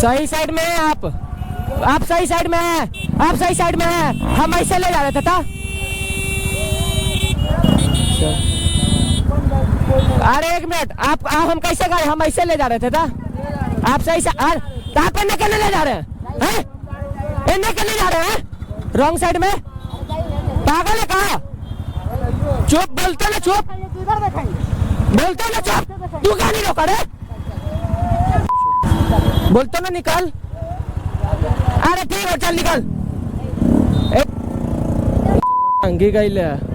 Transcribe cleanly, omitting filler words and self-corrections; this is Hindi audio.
सही साइड में है आप सही साइड में है, आप सही साइड में है। हम ऐसे ले जा रहे थे था। अरे एक मिनट, आप हम कैसे गए? हम ऐसे ले जा रहे थे था। आप सही से आप इन्हें के ले जा रहे हैं? इन्हें के ले जा रहे हैं रॉन्ग साइड में? पागल है कहा? चुप, बोलते ना चुप, बोलते ना चुप। तू क्या नहीं रोका रे? बोलते ना निकल। अरे ठीक है चल निकल। टंगी गई ले।